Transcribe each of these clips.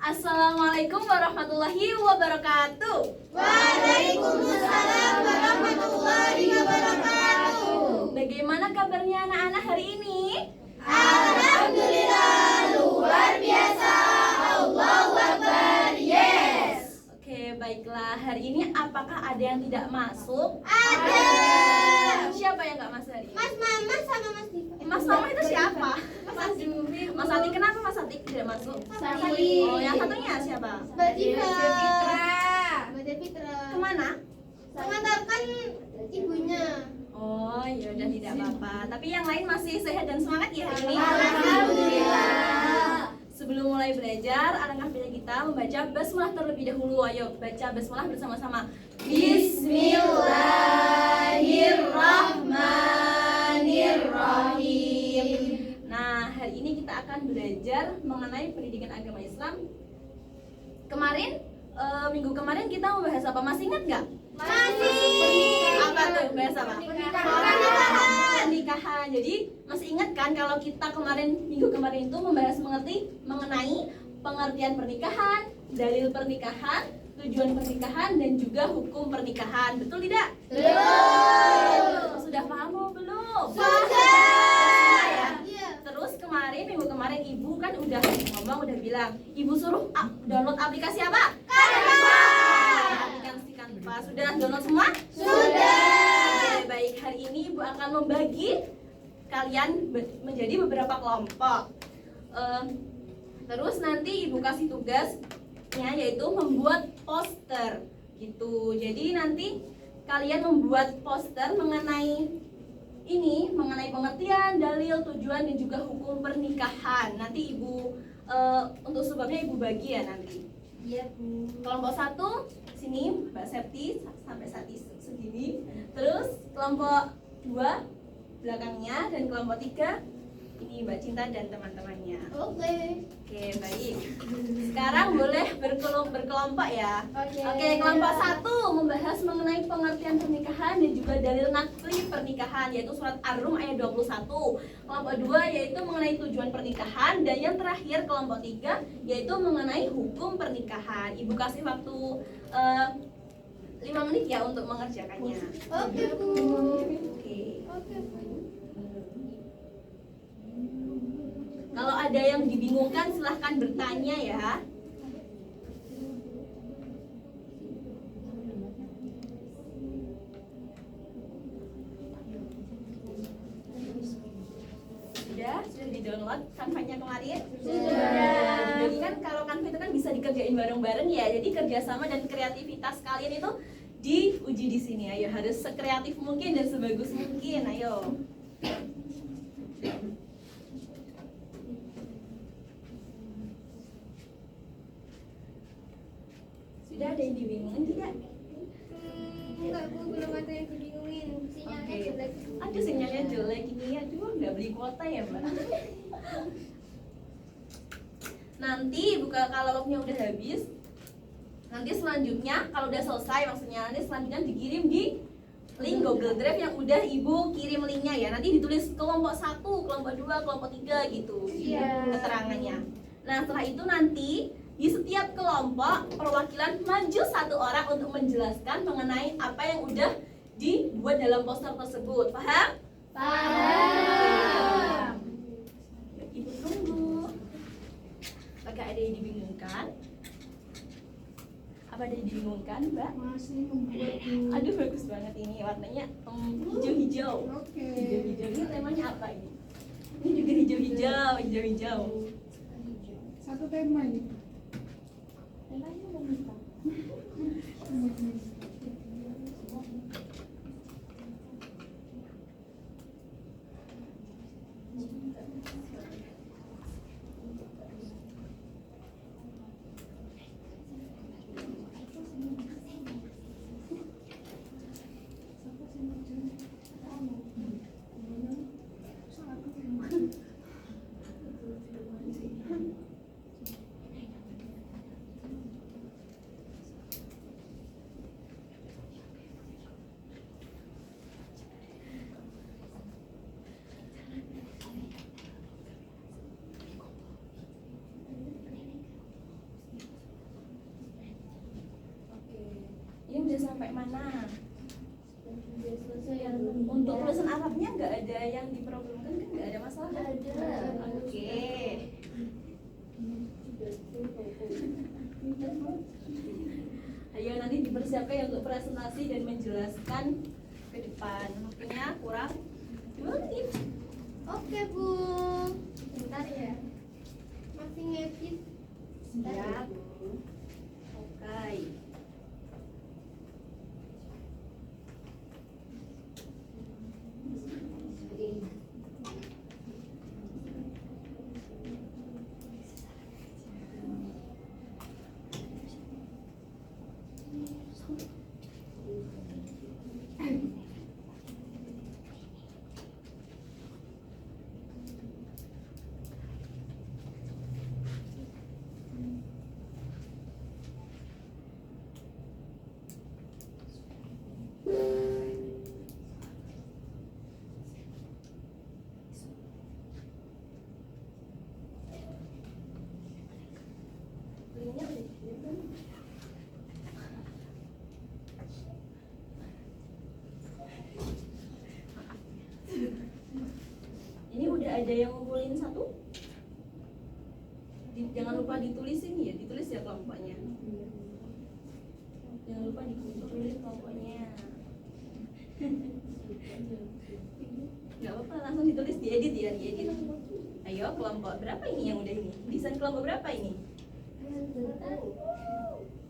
Assalamualaikum warahmatullahi wabarakatuh. Waalaikumsalam warahmatullahi wabarakatuh. Bagaimana kabarnya anak-anak hari ini? Alhamdulillah, luar biasa. Allahu Akbar, yes. Oke, baiklah. Hari ini apakah ada yang tidak masuk? Ada. Siapa yang nggak masuk hari ini? Mas Mama sama Mas Diva. Mas Mama itu siapa? Mas Dumi. Mas Ati, kenapa Mas Ati tidak masuk? Sari. Oh, yang satunya siapa? Mbak Diva. Mbak Devitra. Kemana? Mengantarkan ibunya. Oh, ya udah tidak apa-apa. Tapi yang lain masih sehat dan semangat ya hari ini? Alhamdulillah. Sebelum mulai belajar, alangkah baiknya kita membaca basmalah terlebih dahulu. Ayo baca basmalah bersama-sama. Bismillahirrahmanirrahim. Nah, hari ini kita akan belajar mengenai pendidikan agama Islam. Minggu kemarin kita membahas apa? Masih ingat nggak? Masih. Apa tuh? Bahas apa? Pernikahan. Jadi masih ingat kan kalau kita minggu kemarin itu membahas mengenai pengertian pernikahan, dalil pernikahan, tujuan pernikahan, dan juga hukum pernikahan. Betul tidak? Betul. Sudah paham belum? Sudah. Ya. Iya. Terus minggu kemarin ibu kan udah bilang, ibu suruh download aplikasi apa? Canva. Aplikasi Canva. Sudah download semua? Sudah. Oke, baik. Hari ini ibu akan membagi kalian menjadi beberapa kelompok. Terus nanti ibu kasih tugasnya yaitu membuat poster gitu. Jadi nanti kalian membuat poster mengenai pengertian, dalil, tujuan, dan juga hukum pernikahan. Nanti ibu untuk sebabnya ibu bagi ya nanti. Iya, Bu. Kelompok 1 sini Mbak Septi sampai segini. Terus kelompok 2 belakangnya, dan kelompok 3 ini Mbak Cinta dan teman-temannya. Oke. Oke, baik. Sekarang boleh berkelompok ya. Oke. Kelompok 1 membahas mengenai pengertian pernikahan dan juga dalil nakli pernikahan, yaitu surat Ar-Rum ayat 21. Kelompok 2 yaitu mengenai tujuan pernikahan, dan yang terakhir kelompok 3 yaitu mengenai hukum pernikahan. Ibu kasih waktu 5 menit ya untuk mengerjakannya. Oke, Bu. Oke. Oke, Bu. Kalau ada yang dibingungkan silahkan bertanya ya. Sudah di-download Canva-nya kemarin? Sudah. Jadi kan kalau Canva itu kan bisa dikerjain bareng-bareng ya. Jadi kerjasama dan kreativitas kalian itu diuji di sini. Ayo, harus sekreatif mungkin dan sebagus mungkin. Ayo. Sudah ada yang dibingungin tidak? Enggak, Bu, belum ada yang kebingungin. Sinyalnya Oke. jelek. Aduh, sinyalnya jelek ini. Aduh, nggak beli kuota ya Mbak. Nanti kalau waktunya udah habis, nanti selanjutnya kalau udah selesai maksudnya, nanti selanjutnya dikirim di link Google Drive yang udah ibu kirim linknya ya. Nanti ditulis kelompok 1, kelompok 2, kelompok 3 gitu. Iya. Keterangannya. Nah, setelah itu nanti di setiap kelompok perwakilan maju 1 orang untuk menjelaskan mengenai apa yang udah dibuat dalam poster tersebut. Paham? Paham. Ibu tunggu. Apakah ada yang dibingungkan? Apa ada yang dibingungkan, Mbak? Masih membuat Aduh, bagus banget ini warnanya hijau-hijau. Oke. Hijau-hijau ini temanya apa ini? Ini juga hijau-hijau. Satu tema ini. Temanya apa? sampai mana? Untuk tulisan Arabnya nggak ada yang diproblemkan kan? Nggak ada masalah kan? Oke. Ayo nanti dipersiapkan ya untuk presentasi dan menjelaskan ke depan. Waktunya kurang 2 menit. Oke Bu. Bentar ya. Masih ngedit. Siap. Oke. Ini udah ada yang ngumpulin satu? Jangan lupa ditulisin ya, ditulis ya kelompoknya. Jangan lupa ditulis kelompoknya. Gak apa-apa, langsung ditulis, diedit ya, diedit. Ayo, kelompok berapa ini yang udah ini? Desain kelompok berapa ini?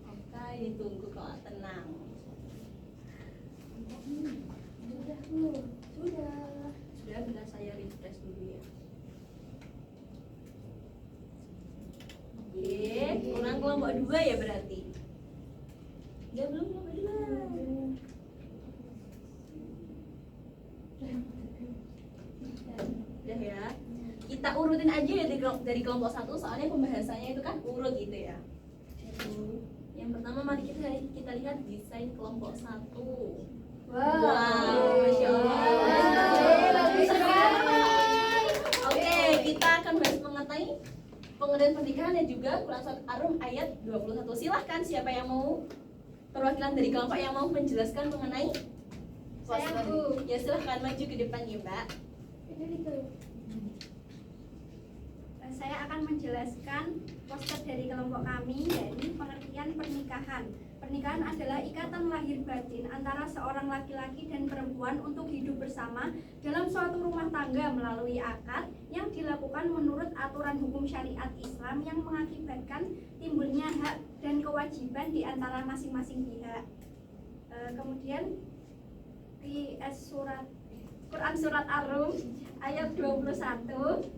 Oke, ditunggu kok, tenang. Sudah, bentar saya refresh dulu ya. Oke, kurang kelompok 2 ya berarti. Ya belum kelompok 2. Udah ya. Kita urutin aja ya dari kelompok 1, soalnya pembahasannya itu kan urut gitu ya. Yang pertama mari kita lihat desain kelompok 1. Wow, Masya Allah. Oke, kita akan bahas mengenai pengertian pernikahan dan juga Quran Surat Ar-Rum ayat 21. Silahkan siapa yang mau, perwakilan dari kelompok yang mau menjelaskan mengenai Saya, Bu. Ya silahkan maju ke depan ya Mbak. Saya akan menjelaskan poster dari kelompok kami, yaitu pengertian pernikahan. Pernikahan adalah ikatan lahir batin antara seorang laki-laki dan perempuan untuk hidup bersama dalam suatu rumah tangga melalui akad yang dilakukan menurut aturan hukum syariat Islam yang mengakibatkan timbulnya hak dan kewajiban di antara masing-masing pihak. Kemudian di Quran Surat Ar-Rum ayat 21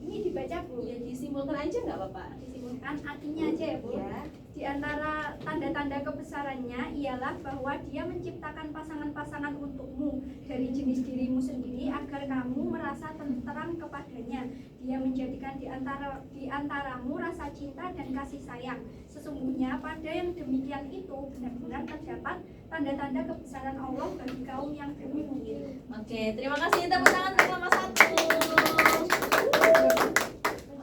ini dibaca Bu. Ya disimpulkan aja nggak apa-apa. Disimpulkan artinya aja ya Bu. Ya. Di antara tanda-tanda kebesarannya ialah bahwa Dia menciptakan pasangan-pasangan untukmu dari jenis dirimu sendiri agar kamu merasa tenteram kepadanya. Dia menjadikan di antaramu rasa cinta dan kasih sayang. Sesungguhnya pada yang demikian itu benar-benar terdapat tanda-tanda kebesaran Allah bagi kaum yang beriman. Oke, terima kasih. Tepuk tangan untuk kelompok 1.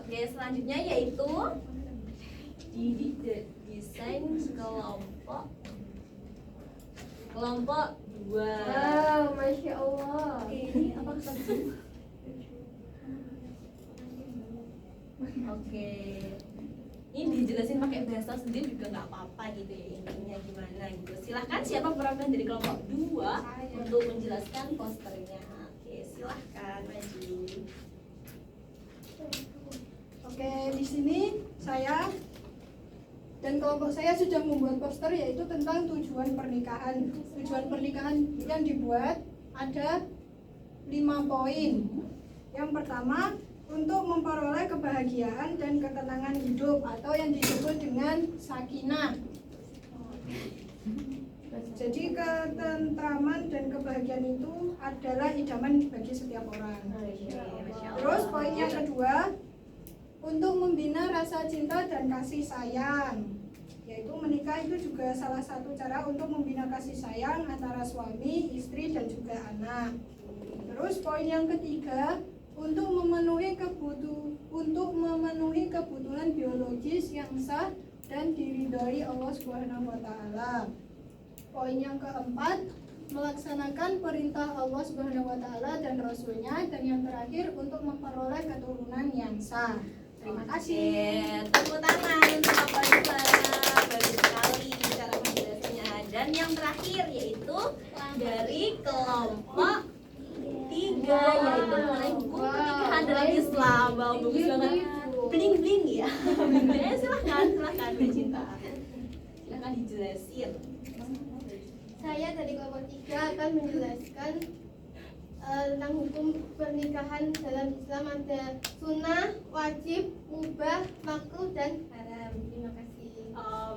Oke, selanjutnya yaitu desain kelompok 2. Wow, Masya Allah. Oke, ini apa kesan? Oke, ini dijelasin pakai bahasa sendiri juga nggak apa-apa gitu ya, intinya gimana gitu. Silahkan siapa perwakilan dari kelompok 2 untuk menjelaskan posternya. Oke, silahkan maju. Oke, di sini saya dan kelompok saya sudah membuat poster yaitu tentang tujuan pernikahan. Tujuan pernikahan yang dibuat ada 5 poin. Yang pertama, untuk memperoleh kebahagiaan dan ketenangan hidup atau yang disebut dengan sakinah. Jadi ketentraman dan kebahagiaan itu adalah idaman bagi setiap orang. Terus poin yang kedua, untuk membina rasa cinta dan kasih sayang, yaitu menikah itu juga salah satu cara untuk membina kasih sayang antara suami, istri, dan juga anak. Terus poin yang ketiga, untuk memenuhi kebutuhan biologis yang sah dan diridhoi Allah Subhanahu wa taala. Poin yang keempat, melaksanakan perintah Allah Subhanahu wa taala dan Rasul-Nya, dan yang terakhir untuk memperoleh keturunan yang sah. Terima kasih. Tepuk tangan untuk Bapak Dua. Bagus sekali cara penjelasannya. Dan yang terakhir yaitu dari kelompok 3 yaitu mengenai hukum pernikahan dalam Islam. Wow, bagus banget. Bling bling ya. Silahkan Mbak Cinta. Silahkan dijelasin. Saya dari kelompok 3 akan menjelaskan tentang hukum pernikahan dalam Islam. Ada sunnah, wajib, mubah, makruh, dan haram. Terima kasih.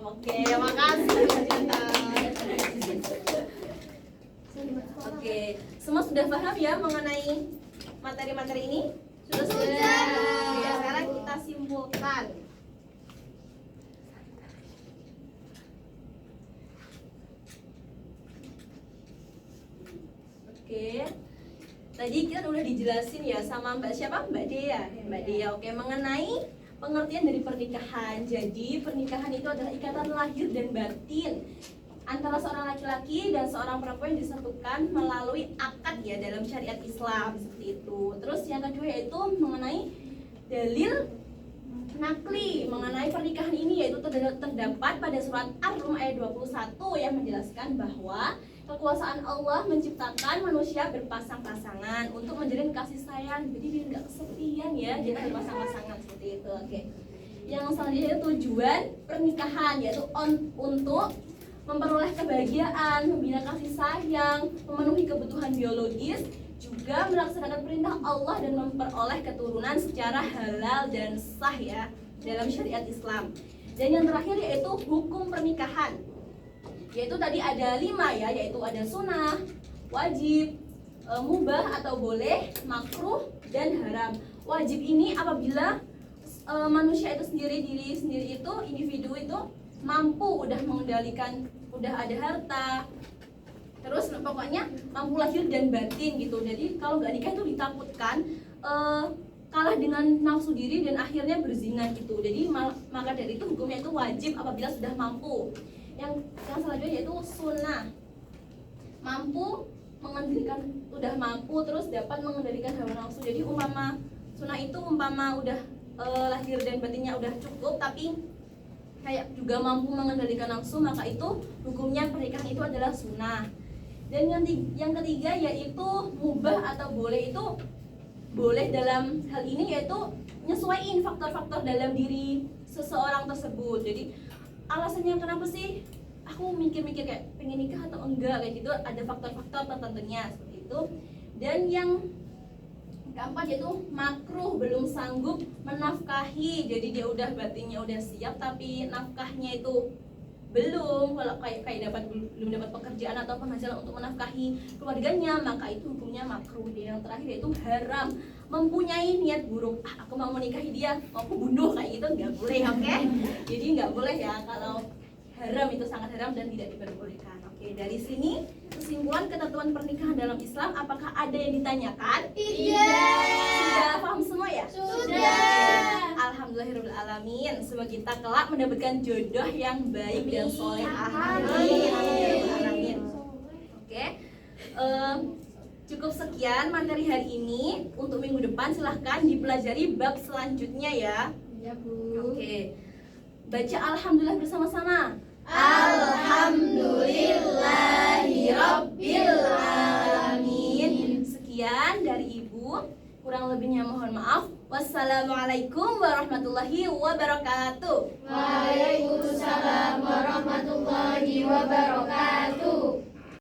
Oke, makasih Mbak Cinta. Oke, semua sudah paham ya mengenai materi-materi ini? Sudah. Ya, sekarang kita simpulkan. Oke. Tadi kita udah dijelasin ya sama Mbak siapa? Mbak Dea. Mbak Dea. Oke, mengenai pengertian dari pernikahan. Jadi, pernikahan itu adalah ikatan lahir dan batin antara seorang laki-laki dan seorang perempuan yang disatukan melalui akad ya dalam syariat Islam seperti itu. Terus yang kedua yaitu mengenai dalil nakli mengenai pernikahan ini, yaitu terdapat pada surat Ar-Rum ayat 21 yang menjelaskan bahwa kekuasaan Allah menciptakan manusia berpasang-pasangan untuk menjalin kasih sayang, jadi biar nggak kesepian ya kita berpasang-pasangan seperti itu. Oke. Yang selanjutnya tujuan pernikahan yaitu untuk memperoleh kebahagiaan, membina kasih sayang, memenuhi kebutuhan biologis, juga melaksanakan perintah Allah dan memperoleh keturunan secara halal dan sah ya dalam syariat Islam. Dan yang terakhir yaitu hukum pernikahan, yaitu tadi ada 5 ya, yaitu ada sunnah, wajib, mubah atau boleh, makruh, dan haram. Wajib ini apabila manusia itu diri sendiri itu, individu itu mampu udah mengendalikan, udah ada harta, terus pokoknya mampu lahir dan batin gitu. Jadi kalau nggak nikah itu ditakutkan kalah dengan nafsu diri dan akhirnya berzina gitu. Jadi maka dari itu hukumnya itu wajib apabila sudah mampu. Yang selanjutnya yaitu sunnah, mampu mengendalikan, udah mampu terus dapat mengendalikan hawa nafsu. Jadi umpama sunnah itu umpama udah lahir dan batinnya udah cukup tapi kayak juga mampu mengendalikan nafsu, maka itu hukumnya pernikahan itu adalah sunnah. Dan yang ketiga yaitu mubah atau boleh, itu boleh dalam hal ini yaitu nyesuaiin faktor-faktor dalam diri seseorang tersebut. Jadi alasannya kenapa sih aku mikir-mikir kayak pengen nikah atau enggak kayak gitu, ada faktor-faktor tertentunya seperti itu. Dan yang keempat yaitu makruh, belum sanggup menafkahi, jadi dia udah batinnya udah siap tapi nafkahnya itu belum, kalau kayak belum dapat pekerjaan atau penghasilan untuk menafkahi keluarganya, maka itu hukumnya makruh. Dan yang terakhir yaitu haram, mempunyai niat buruk, aku mau menikahi dia, mau aku bunuh, kayak gitu nggak boleh. Oke? Jadi nggak boleh ya, kalau haram itu sangat haram dan tidak diperbolehkan. Oke, dari sini kesimpulan ketentuan pernikahan dalam Islam, apakah ada yang ditanyakan? Tidak. Sudah paham semua ya? Sudah. Alhamdulillahirrahmanirrahim. Semoga kita kelak mendapatkan jodoh yang baik dan soleh. Amin. Amin. Oke, cukup sekian materi hari ini. Untuk minggu depan silahkan dipelajari bab selanjutnya ya. Ya, Bu. Oke, baca alhamdulillah bersama-sama. Alhamdulillahirobbilalamin. Sekian dari Ibu, kurang lebihnya mohon maaf. Wassalamualaikum warahmatullahi wabarakatuh.